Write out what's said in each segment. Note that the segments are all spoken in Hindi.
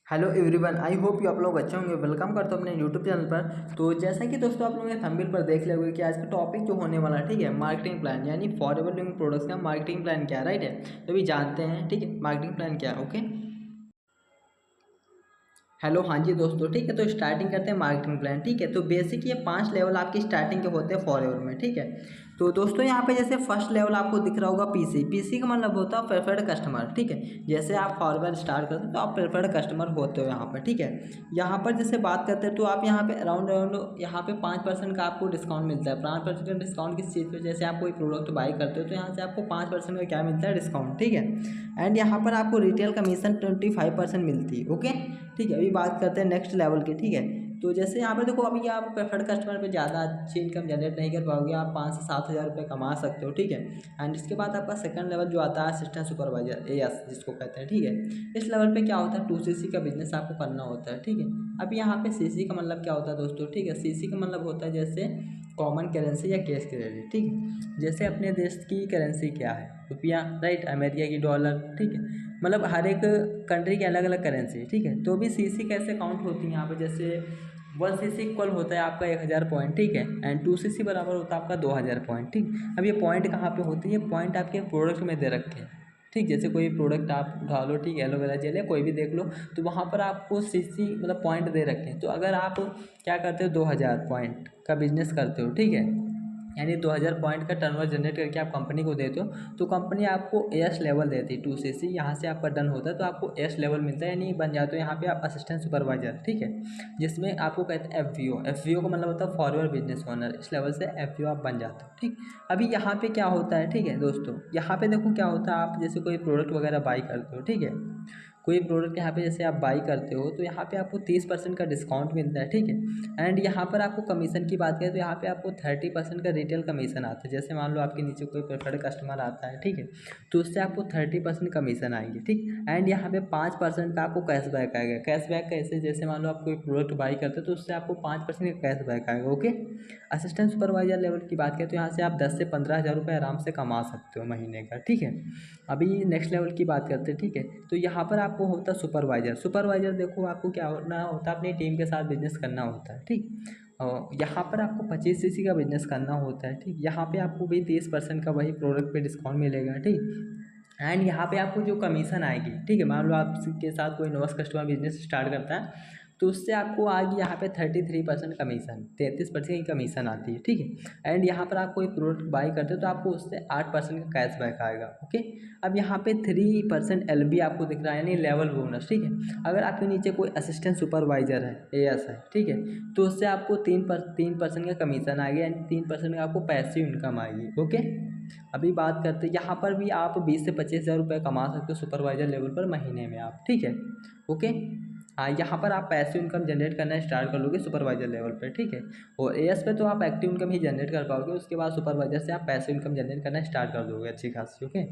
Hello everyone, I hope you आप लोग अच्छे होंगे। वेलकम करता हूँ अपने यूट्यूब चैनल पर। तो जैसा कि दोस्तों आप लोगों ने थंबनेल पर देख लिया होगा कि आज का टॉपिक जो होने वाला है, ठीक है, मार्केटिंग प्लान यानी फॉरएवर लिविंग प्रोडक्ट्स का मार्केटिंग प्लान क्या है, राइट है। तो अभी जानते हैं, ठीक है, मार्केटिंग प्लान क्या है। ओके, हेलो, हाँ जी दोस्तों, ठीक है। तो स्टार्टिंग करते हैं मार्केटिंग प्लान, ठीक है। तो बेसिक ये 5 लेवल आपकी स्टार्टिंग के होते हैं फॉरएवर में, ठीक है। तो दोस्तों यहाँ पे जैसे फर्स्ट लेवल आपको दिख रहा होगा पीसी। पीसी का मतलब होता है प्रेफर्ड कस्टमर, ठीक है। जैसे आप फॉरएवर स्टार्ट करते हो तो आप प्रेफर्ड कस्टमर होते हो यहाँ पर, ठीक है। यहाँ पर जैसे बात करते हैं तो आप यहाँ पे अराउंड यहाँ पे 5% का आपको डिस्काउंट मिलता है। 5% का डिस्काउंट किस चीज़ पे, जैसे आप कोई प्रोडक्ट बाई करते हो तो यहाँ से आपको 5% का क्या मिलता है, डिस्काउंट, ठीक है। एंड यहाँ पर आपको रिटेल कमीशन 25% मिलती है। ओके, ठीक है। अभी बात करते हैं नेक्स्ट लेवल की, ठीक है। तो जैसे यहाँ पर देखो, अभी आप प्रेफर्ड कस्टमर पे ज़्यादा अच्छी इनकम जनरेट नहीं कर पाओगे, आप 5 से 7 हज़ार रुपये कमा सकते हो, ठीक है। एंड इसके बाद आपका सेकंड लेवल जो आता है असिस्टेंट सुपरवाइजर, एएस जिसको कहते हैं, ठीक है। इस लेवल पे क्या होता है, 2cc का बिजनेस आपको करना होता है, ठीक है। अब यहाँ पे सीसी का मतलब क्या होता है दोस्तों, ठीक है। सीसी का मतलब होता है जैसे कॉमन करेंसी या कैश क्रेडिट, ठीक है। जैसे अपने देश की करेंसी क्या है, रुपया, राइट, अमेरिका की डॉलर, ठीक है। मतलब हर एक कंट्री की अलग अलग करेंसी, ठीक है। तो भी सीसी कैसे काउंट होती है यहाँ पे, जैसे 1cc इक्वल होता है आपका 1000 पॉइंट, ठीक है। एंड 2cc बराबर होता है आपका 2000 पॉइंट, ठीक। अब ये पॉइंट कहाँ पे होती है, पॉइंट आपके प्रोडक्ट में दे रखे हैं, ठीक। जैसे कोई प्रोडक्ट आप उठा लो, ठीक है, एलोवेरा जेल है, कोई भी देख लो, तो वहाँ पर आपको सीसी मतलब पॉइंट दे रखे हैं। तो अगर आप क्या करते हो, 2000 पॉइंट का बिजनेस करते हो, ठीक है, यानी 2000 पॉइंट का टर्नओवर जनरेट करके आप कंपनी को देते हो, तो कंपनी आपको एस लेवल देती है। 2cc यहाँ से आपका डन होता है तो आपको एस लेवल मिलता है, यानी बन जाते हो यहाँ पे आप असिस्टेंट सुपरवाइजर, ठीक है। जिसमें आपको कहते हैं एफवीओ। एफवीओ का मतलब होता है फॉरवर्ड बिजनेस ओनर। इस लेवल से एफवीओ आप बन जाते हो, ठीक। अभी यहाँ पे क्या होता है, ठीक है दोस्तों, यहाँ पे देखो क्या होता है, आप जैसे कोई प्रोडक्ट वगैरह बाई करते हो, ठीक है। कोई प्रोडक्ट यहाँ पे जैसे आप बाई करते हो तो यहाँ पे आपको 30% का डिस्काउंट मिलता है, ठीक है। एंड यहाँ पर आपको कमीशन की बात करें तो यहाँ पे आपको 30% का रिटेल कमीशन आता है। जैसे मान लो आपके नीचे कोई प्रेफर्ड कस्टमर आता है, ठीक है, तो उससे आपको 30% कमीशन आएंगे, ठीक। एंड यहाँ पे 5% का आपको कैशबैक आएगा। कैशबैक कैसे, जैसे मान लो आप कोई प्रोडक्ट बाई करते हो तो उससे आपको 5% का कैशबैक आएगा। ओके, असिस्टेंट सुपरवाइजर लेवल की बात करें तो यहाँ से आप 10 से 15 हज़ार रुपये आराम से कमा सकते हो महीने का, ठीक है। अभी नेक्स्ट लेवल की बात करते हैं, ठीक है। तो यहाँ पर आपको होता है सुपरवाइजर। सुपरवाइजर देखो आपको क्या होना होता है, अपनी टीम के साथ बिजनेस करना होता है, ठीक। और यहाँ पर आपको 25cc का बिजनेस करना होता है, ठीक। यहाँ पे आपको भी 30% का वही प्रोडक्ट पे डिस्काउंट मिलेगा, ठीक। एंड यहाँ पे आपको जो कमीशन आएगी, ठीक है, मान लो आपके साथ कोई नोस कस्टमर बिजनेस स्टार्ट करता है तो उससे आपको आएगी यहाँ पे 33% कमीशन, 33% की कमीशन आती है, ठीक है। एंड यहाँ पर आप कोई प्रोडक्ट बाई करते हो तो आपको उससे 8% का कैशबैक आएगा। ओके, अब यहाँ पे 3% LB आपको दिख रहा है, यानी लेवल बोनस, ठीक है। अगर आपके नीचे कोई असिस्टेंट सुपरवाइजर है, एएस है, ठीक है, तो उससे आपको 3% का कमीशन आएगा, यानी 3% का आपको पैसिव इनकम आएगी। ओके, अभी बात करते हैं, यहाँ पर भी आप 20 से 25 हज़ार रुपये कमा सकते हो सुपरवाइजर लेवल पर महीने में आप, ठीक है। ओके, हाँ, यहाँ पर आप पैसिव इनकम जनरेट करना स्टार्ट कर लोगे सुपरवाइजर लेवल पे, ठीक है। और एएस पे तो आप एक्टिव इनकम ही जनरेट कर पाओगे, उसके बाद सुपरवाइजर से आप पैसिव इनकम जनरेट करना स्टार्ट कर दोगे अच्छी खासी। ओके,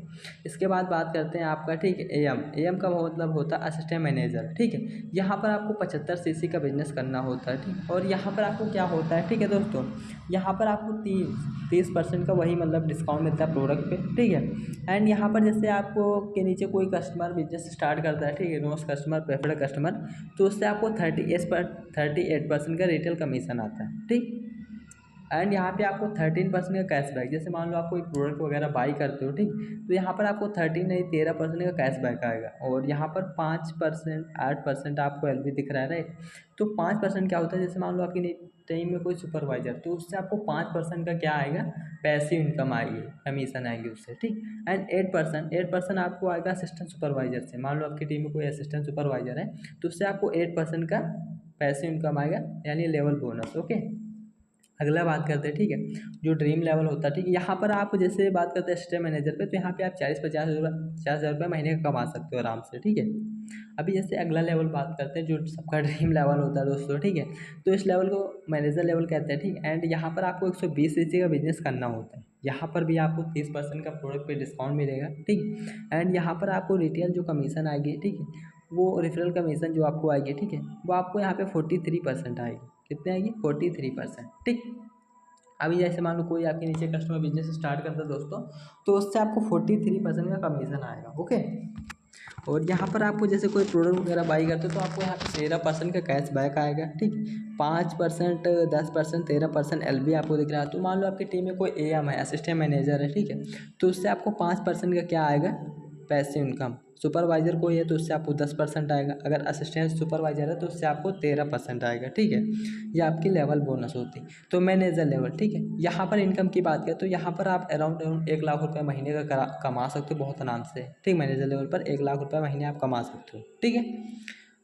इसके बाद बात करते हैं आपका, ठीक है, एएम। एएम का मतलब होता है असिस्टेंट मैनेजर, ठीक है। यहाँ पर आपको 75cc का बिजनेस करना होता है, ठीक। और यहाँ पर आपको क्या होता है, ठीक है दोस्तों, यहाँ पर आपको 30% का वही मतलब डिस्काउंट मिलता है प्रोडक्ट पे, ठीक है। एंड यहाँ पर जैसे आपको के नीचे कोई कस्टमर बिजनेस स्टार्ट करता है, ठीक है, नोस कस्टमर, प्रेफर्ड कस्टमर, तो उससे आपको 38% का रिटेल कमीशन आता है, ठीक। एंड यहाँ पे आपको 13% का कैशबैक, जैसे मान लो आप कोई प्रोडक्ट वगैरह बाई करते हो, ठीक, तो यहाँ पर आपको 13 नहीं 13% का कैशबैक आएगा। और यहाँ पर 5%, 8% आपको LB दिख रहा है, राइट। तो 5% क्या होता है, जैसे मान लो आपकी टीम में कोई सुपरवाइजर, तो उससे आपको 5% का क्या आएगा, पैसिव इनकम आएगी, कमीशन आएगी उससे, ठीक। एंड 8% आपको आएगा असिस्टेंट सुपरवाइजर से। मान लो आपकी टीम में कोई असिस्टेंट सुपरवाइजर है तो उससे आपको 8% का पैसिव इनकम आएगा, यानी लेवल बोनस। ओके, अगला बात करते हैं, ठीक है, जो ड्रीम लेवल होता है, ठीक है। यहाँ पर आप जैसे बात करते हैं असिस्टेंट मैनेजर पे, तो यहाँ पे आप 40-50 हज़ार रुपये महीने का कमा सकते हो आराम से, ठीक है। अभी जैसे अगला लेवल बात करते हैं जो सबका ड्रीम लेवल होता है दोस्तों, ठीक है। तो इस लेवल को मैनेजर लेवल कहते हैं, ठीक। एंड यहाँ पर आपको 120cc का बिजनेस करना होता है। यहाँ पर भी आपको 30% का प्रोडक्ट पे डिस्काउंट मिलेगा, ठीक। एंड यहाँ पर आपको रिटेल जो कमीशन आएगी, ठीक है, वो रेफरल कमीशन जो आपको आएगी, ठीक है, वो आपको यहाँ पे 43% आएगी। कितने आएगी, 43%, ठीक। अभी जैसे मान लो कोई आपके नीचे कस्टमर बिजनेस स्टार्ट करता है दोस्तों, तो उससे आपको 43% का कमीशन आएगा। ओके, और यहाँ पर आपको जैसे कोई प्रोडक्ट वगैरह बाई करते हो तो आपको यहाँ पे 13% का कैश बैक आएगा, ठीक। 5%, 10%, 13% LB आपको दिख रहा है। तो मान लो आपकी टीम में कोई AM है, असिस्टेंट मैनेजर है, ठीक है, तो उससे आपको 5% का क्या आएगा, पैसे इनकम। सुपरवाइजर कोई है तो उससे आपको 10% आएगा। अगर असिस्टेंट सुपरवाइजर है तो उससे आपको 13% आएगा, ठीक है। ये आपकी लेवल बोनस होती है। तो मैनेजर लेवल, ठीक है। यहाँ पर इनकम की बात करें तो यहाँ पर आप अराउंड 1 लाख रुपये महीने का कमा सकते हो बहुत आराम से, ठीक। मैनेजर लेवल पर 1 लाख रुपये महीने आप कमा सकते हो, ठीक है।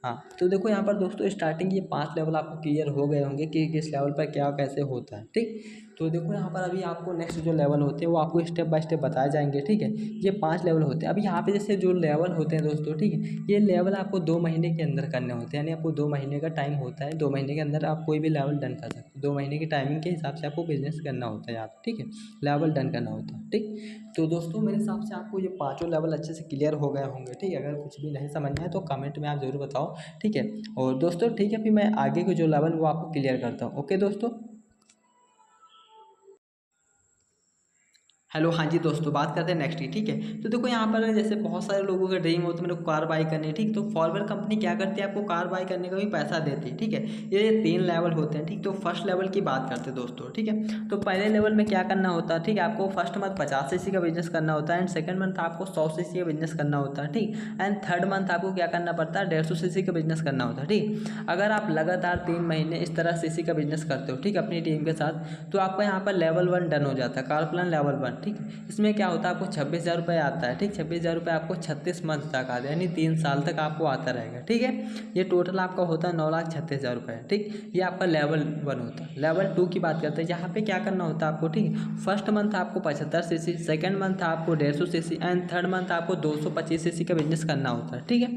हाँ, तो देखो यहाँ पर दोस्तों स्टार्टिंग ये 5 लेवल आपको क्लियर हो गए होंगे कि किस लेवल पर क्या कैसे होता है, ठीक। तो देखो यहाँ पर अभी आपको नेक्स्ट जो लेवल होते हैं वो आपको स्टेप बाय स्टेप बताए जाएंगे, ठीक है। ये 5 लेवल होते हैं। अभी यहाँ पे जैसे जो लेवल होते हैं दोस्तों, ठीक है, ये लेवल आपको 2 महीने के अंदर करने होते हैं, यानी आपको 2 महीने का टाइम होता है। 2 महीने के अंदर आप कोई भी लेवल डन कर सकते हो। 2 महीने की टाइमिंग के हिसाब से आपको बिजनेस करना होता है यहाँ पे, ठीक है, लेवल डन करना होता है, ठीक। तो दोस्तों मेरे हिसाब से आपको ये 5 लेवल अच्छे से क्लियर हो गए होंगे, ठीक है। अगर कुछ भी नहीं समझ में आए तो कमेंट में आप ज़रूर बताओ, ठीक है। और दोस्तों ठीक है, फिर मैं आगे के जो लेवल वो आपको क्लियर करता हूँ। ओके दोस्तों। हेलो, हाँ जी दोस्तों, बात करते हैं नेक्स्ट की, ठीक है। तो देखो यहाँ पर जैसे बहुत सारे लोगों का ड्रीम होता है मेरे को कार बाई करनी है, ठीक। तो फॉरवर्ड कंपनी क्या करती है, आपको कार बाई करने का भी पैसा देती है, ठीक है। ये 3 लेवल होते हैं, ठीक। तो फर्स्ट लेवल की बात करते हैं दोस्तों, ठीक है। तो पहले लेवल में क्या करना होता है, ठीक है, आपको फर्स्ट मंथ 50 cc का बिजनेस करना होता है एंड सेकंड मंथ आपको 100 cc का बिजनेस करना होता है, ठीक। एंड थर्ड मंथ आपको क्या करना पड़ता है, 150 cc का बिजनेस करना होता है, ठीक। अगर आप लगातार 3 महीने इस तरह cc का बिजनेस करते हो, ठीक, अपनी टीम के साथ, तो आपका यहाँ पर लेवल 1 डन हो जाता है, कार प्लान लेवल 1, ठीक। इसमें क्या होता है, आपको 26,000 रुपये आता है, ठीक। 26,000 रुपये आपको 36 मंथ तक आता है, यानी 3 साल तक आपको आता रहेगा, ठीक है। ये टोटल आपका होता है 9,36,000 रुपये, ठीक। ये आपका लेवल 1 होता है। लेवल 2 की बात करते हैं, यहाँ पे क्या करना होता है आपको, ठीक। फर्स्ट मंथ आपको 75 cc, सेकेंड मंथ आपको 150 cc एंड थर्ड मंथ आपको 225 cc का बिजनेस करना होता है, ठीक है।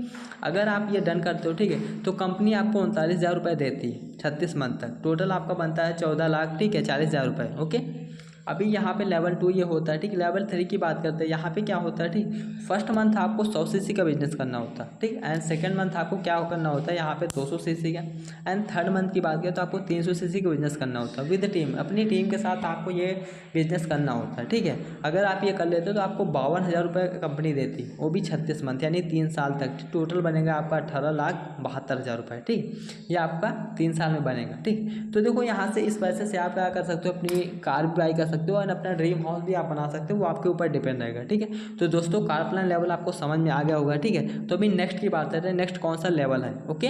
अगर आप ये डन करते हो, ठीक है, तो कंपनी आपको 39,000 रुपये देती है 36 मंथ तक। टोटल आपका बनता है 14 लाख, ठीक है, 40,000 रुपये, ओके। अभी यहाँ पे लेवल 2 ये होता है, ठीक। लेवल 3 की बात करते हैं, यहाँ पे क्या होता है, ठीक। फर्स्ट मंथ आपको 100 cc का बिजनेस करना होता है, ठीक। एंड सेकंड मंथ आपको क्या करना होता है, यहाँ पे 200 cc का। एंड थर्ड मंथ की बात करें तो आपको 300 cc का बिजनेस करना होता है विद टीम, अपनी टीम के साथ आपको ये बिजनेस करना होता है, ठीक है। अगर आप ये कर लेते हो तो आपको 52,000 रुपये कंपनी देती है, वो भी 36 मंथ यानी 3 साल तक। टोटल बनेगा आपका 18,72,000 रुपये, ठीक। ये आपका 3 साल में बनेगा, ठीक। तो देखो यहाँ से इस पैसे से आप क्या कर सकते हो, अपनी कार भी बाई कर सकते हो और अपना ड्रीम हाउस भी आप बना सकते हो, वो आपके ऊपर डिपेंड रहेगा, ठीक है। तो दोस्तों कार प्लान लेवल आपको समझ में आ गया होगा, ठीक है। तो अभी नेक्स्ट की बात करते हैं, नेक्स्ट कौन सा लेवल है, ओके।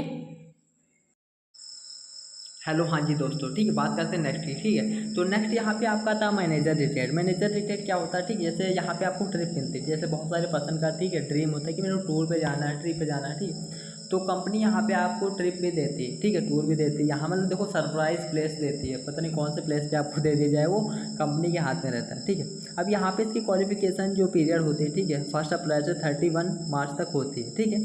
हेलो, हाँ जी दोस्तों, ठीक है, बात करते हैं नेक्स्ट की, ठीक है। तो नेक्स्ट यहाँ पे आपका था मैनेजर रिटेड। मैनेजर रिटेड क्या होता है, ठीक है, जैसे यहाँ पे आपको ट्रिप मिलती है, जैसे बहुत सारे पर्सन का, ठीक है, ड्रीम होता है कि मेरे को टूर पे जाना है, ट्रिप पे जाना है, ठीक। तो कंपनी यहाँ पे आपको ट्रिप भी देती है, ठीक है, टूर भी देती है। यहाँ मतलब देखो सरप्राइज प्लेस देती है, पता नहीं कौन से प्लेस पे आपको दे दी जाए, वो कंपनी के हाथ में रहता है, ठीक है। अब यहाँ पे इसकी क्वालिफिकेशन जो पीरियड होती है, ठीक है, 1 अप्रैल से 31 मार्च तक होती है, ठीक है।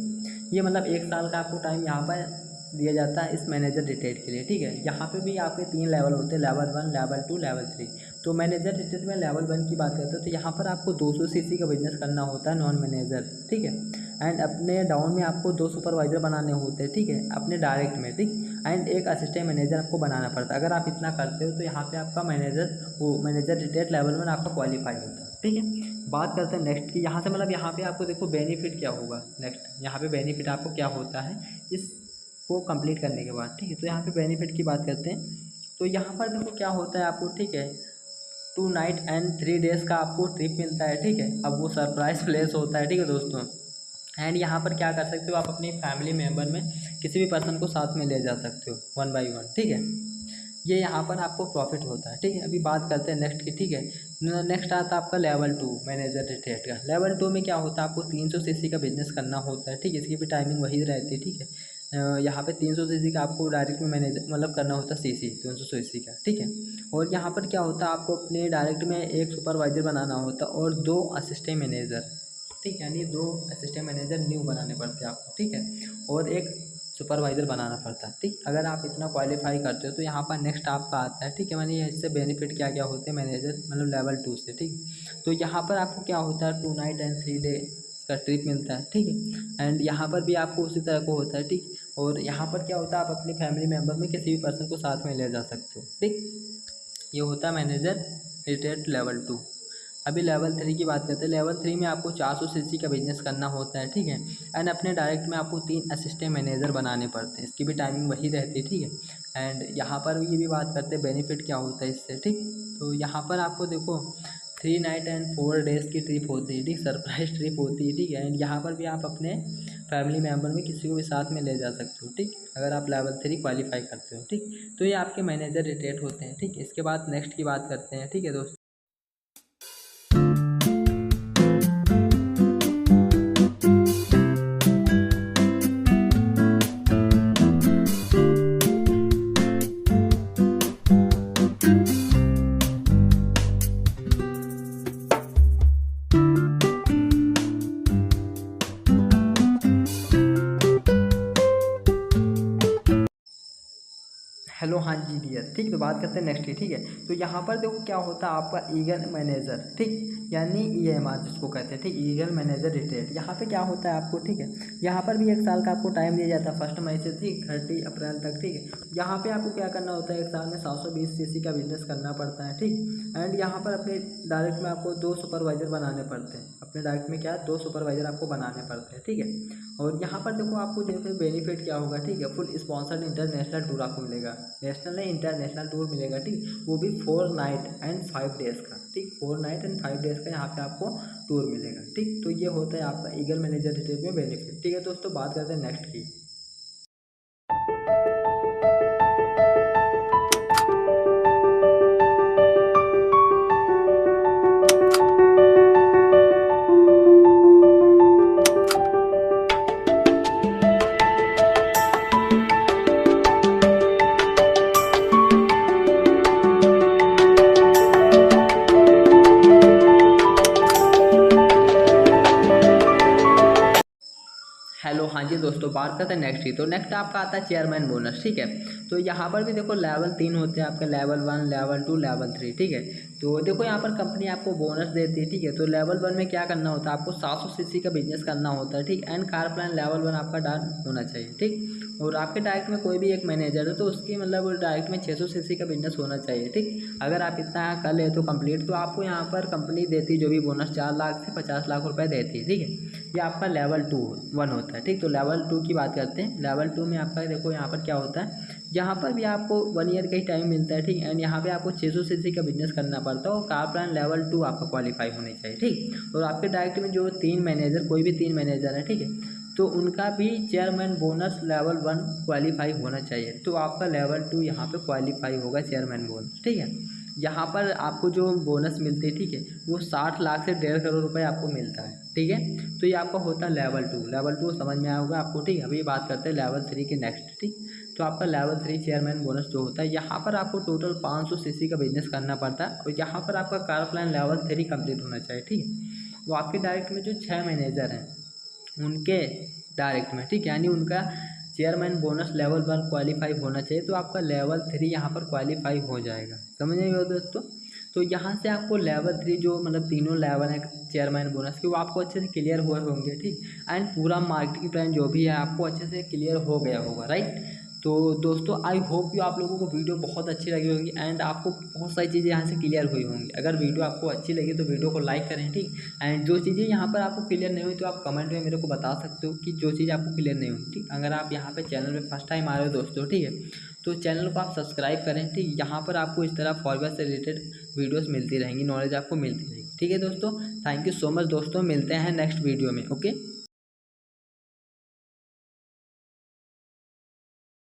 ये मतलब 1 साल का आपको टाइम यहाँ पर दिया जाता है इस मैनेजर रिटेड के लिए, ठीक है। यहाँ पे भी आपके 3 लेवल होते हैं, लेवल 1, लेवल 2, लेवल 3। तो मैनेजर रिटेड में लेवल 1 की बात करते हैं तो यहाँ पर आपको 200 cc का बिजनेस करना होता है नॉन मैनेजर, ठीक है। एंड अपने डाउन में आपको 2 सुपरवाइजर बनाने होते हैं, ठीक है, अपने डायरेक्ट में, ठीक। एंड एक असिस्टेंट मैनेजर आपको बनाना पड़ता है। अगर आप इतना करते हो तो यहाँ पे आपका मैनेजर रिटेड लेवल 1 आपका क्वालिफाई होता है, ठीक है। बात करते हैं नेक्स्ट की, यहाँ से मतलब यहाँ पे आपको देखो बेनिफिट क्या होगा। नेक्स्ट यहाँ पे बेनिफिट आपको क्या होता है इस को कंप्लीट करने के बाद, ठीक है। तो यहाँ पे बेनिफिट की बात करते हैं, तो यहाँ पर देखो क्या होता है आपको, ठीक है, 2 नाइट एंड 3 डेज़ का आपको ट्रिप मिलता है, ठीक है। अब वो सरप्राइज प्लेस होता है, ठीक है दोस्तों। एंड यहाँ पर क्या कर सकते हो, आप अपनी फैमिली मेम्बर में किसी भी पर्सन को साथ में ले जा सकते हो 1 बाई 1, ठीक है। ये यहाँ पर आपको प्रॉफिट होता है, ठीक है। अभी बात करते हैं नेक्स्ट की, ठीक है। नेक्स्ट आता है आपका लेवल 2 मैनेजर रिटेड का। लेवल 2 में क्या होता है, आपको 300 cc का बिजनेस करना होता है, ठीक है। इसकी भी टाइमिंग वही रहती है, ठीक है। यहाँ पे 300 cc का आपको डायरेक्ट में मैनेजर मतलब करना होता है cc 300 cc का, ठीक है। और यहाँ पर क्या होता है, आपको अपने डायरेक्ट में एक सुपरवाइजर बनाना होता है और 2 असिस्टेंट मैनेजर, ठीक है, यानी 2 असिस्टेंट मैनेजर न्यू बनाने पड़ते हैं आपको, ठीक है। और एक सुपरवाइज़र बनाना पड़ता है, ठीक। अगर आप इतना क्वालिफाई करते हो तो यहाँ पर नेक्स्ट आपका आता है, ठीक है। मानिए इससे बेनिफिट क्या क्या होते हैं मैनेजर मतलब लेवल 2 से, ठीक। तो यहाँ पर आपको क्या होता है 2 नाइट एंड 3 डे का ट्रिप मिलता है, ठीक है। एंड यहाँ पर भी आपको उसी तरह को होता है, ठीक। और यहाँ पर क्या होता है, आप अपनी फैमिली मेम्बर में किसी भी पर्सन को साथ में ले जा सकते हो, ठीक। ये होता है मैनेजर रिटेड लेवल 2। अभी लेवल 3 की बात करते हैं। लेवल 3 में आपको 400 सीसी का बिजनेस करना होता है, ठीक है। एंड अपने डायरेक्ट में आपको 3 असिस्टेंट मैनेजर बनाने पड़ते हैं, इसकी भी टाइमिंग वही रहती है, ठीक है। एंड यहाँ पर ये भी बात करते हैं बेनिफिट क्या होता है इससे, ठीक। तो यहाँ पर आपको देखो 3 नाइट एंड 4 डेज़ की ट्रिप होती है, ठीक, सरप्राइज ट्रिप होती है, ठीक है। एंड यहाँ पर भी आप अपने फैमिली मेम्बर में किसी को भी साथ में ले जा सकते हो, ठीक, अगर आप लेवल 3 क्वालिफाई करते हो, ठीक। तो ये आपके मैनेजर रिटेट होते हैं, ठीक। इसके बाद नेक्स्ट की बात करते हैं, ठीक है दोस्तों। हेलो, हाँ जी डियर, ठीक। तो बात करते हैं नेक्स्ट की, ठीक है। तो यहाँ पर देखो क्या होता है आपका ईगल मैनेजर, ठीक, यानी EMR जिसको कहते हैं, ठीक, ईगल मैनेजर रिटेट। यहाँ पे क्या होता है आपको, ठीक है, यहाँ पर भी 1 साल का आपको टाइम दिया जाता है, 1 मई से, ठीक, 30 अप्रैल तक, ठीक है। यहाँ पे आपको क्या करना होता है, 1 साल में 720 सीसी का बिजनेस करना पड़ता है, ठीक। एंड यहाँ पर अपने डायरेक्ट में आपको 2 सुपरवाइजर बनाने पड़ते हैं, अपने डायरेक्ट में क्या 2 सुपरवाइजर आपको बनाने पड़ते हैं, ठीक है। और यहाँ पर देखो आपको देखो बेनिफिट क्या होगा, ठीक है, फुल स्पॉन्सर्ड इंटरनेशनल टूर आपको मिलेगा, नेशनल नहीं इंटरनेशनल टूर मिलेगा, ठीक, वो भी 4 नाइट एंड 5 डेज़ का, ठीक, 4 नाइट एंड 5 डेज़ का यहाँ पे आपको टूर मिलेगा, ठीक। तो ये होता है आपका ईगल मैनेजर रिटेल में बेनिफिट, ठीक है दोस्तों। बात करते हैं नेक्स्ट की। हेलो, हाँ जी दोस्तों, बात करते हैं नेक्स्ट की। तो नेक्स्ट आपका आता है चेयरमैन बोनस, ठीक है। तो यहाँ पर भी देखो लेवल 3 होते हैं आपके, लेवल 1, लेवल 2, लेवल 3, ठीक है। तो देखो यहाँ पर कंपनी आपको बोनस देती है, ठीक है। तो लेवल 1 में क्या करना होता है, आपको 700 सीसी का बिजनेस करना होता है, ठीक। एंड कार प्लान लेवल 1 आपका डन होना चाहिए, ठीक। और आपके डायरेक्ट में कोई भी एक मैनेजर है तो उसकी मतलब डायरेक्ट में 600 सीसी का बिजनेस होना चाहिए, ठीक। अगर आप इतना कर ले तो कंप्लीट, तो आपको यहाँ पर कंपनी देती जो भी बोनस 4 लाख से 50 लाख रुपए देती है, ठीक है। ये आपका लेवल 1 होता है, ठीक। तो लेवल 2 की बात करते हैं। लेवल 2 में आपका देखो यहाँ पर क्या होता है, यहाँ पर भी आपको 1 ईयर का ही टाइम मिलता है, ठीक। एंड यहाँ पे आपको 600 सीसी का बिजनेस करना पड़ता है और कार प्लान लेवल 2 आपका क्वालिफाई होनी चाहिए, ठीक। और आपके डायरेक्ट में जो 3 मैनेजर, कोई भी 3 मैनेजर है, ठीक है, तो उनका भी चेयरमैन बोनस लेवल 1 क्वालिफाई होना चाहिए। तो आपका लेवल 2 यहाँ पे क्वालिफाई होगा चेयरमैन बोनस, ठीक है। यहाँ पर आपको जो बोनस मिलते हैं, ठीक है, वो 60 लाख से 1.5 करोड़ रुपए आपको मिलता है, ठीक है। तो ये आपका होता है लेवल 2। लेवल 2 समझ में आया होगा आपको, ठीक। अभी बात करते हैं लेवल 3 के नेक्स्ट, ठीक। तो आपका लेवल 3 चेयरमैन बोनस जो होता है, यहाँ पर आपको टोटल 500 सीसी का बिजनेस करना पड़ता है और यहाँ पर आपका कार प्लान लेवल 3 कंप्लीट होना चाहिए, ठीक। वो आपके डायरेक्ट में जो 6 मैनेजर हैं उनके डायरेक्ट में, ठीक, यानी उनका चेयरमैन बोनस लेवल 1 क्वालिफाई होना चाहिए। तो आपका लेवल 3 यहाँ पर क्वालिफाई हो जाएगा, समझ रहे हो दोस्तों। तो यहाँ से आपको लेवल 3 जो मतलब तीनों लेवल है चेयरमैन बोनस के, वो आपको अच्छे से क्लियर हुए होंगे, ठीक। एंड पूरा मार्केटिंग प्लान जो भी है आपको अच्छे से क्लियर हो गया होगा, राइट। तो दोस्तों आई होप कि आप लोगों को वीडियो बहुत अच्छी लगी होगी एंड आपको बहुत सारी चीज़ें यहाँ से क्लियर हुई होंगी। अगर वीडियो आपको अच्छी लगी तो वीडियो को लाइक करें, ठीक। एंड जो चीज़ें यहाँ पर आपको क्लियर नहीं हुई तो आप कमेंट में मेरे को बता सकते हो कि जो चीज़ आपको क्लियर नहीं हुई, ठीक। अगर आप यहाँ पे चैनल पे फर्स्ट टाइम आ रहे हो दोस्तों, ठीक है, तो चैनल को आप सब्सक्राइब करें, ठीक। यहाँ पर आपको इस तरह फॉरवर्ड से रिलेटेड वीडियोस मिलती रहेंगी, नॉलेज आपको मिलती रहेगी, ठीक है दोस्तों। थैंक यू सो मच दोस्तों, मिलते हैं नेक्स्ट वीडियो में, ओके।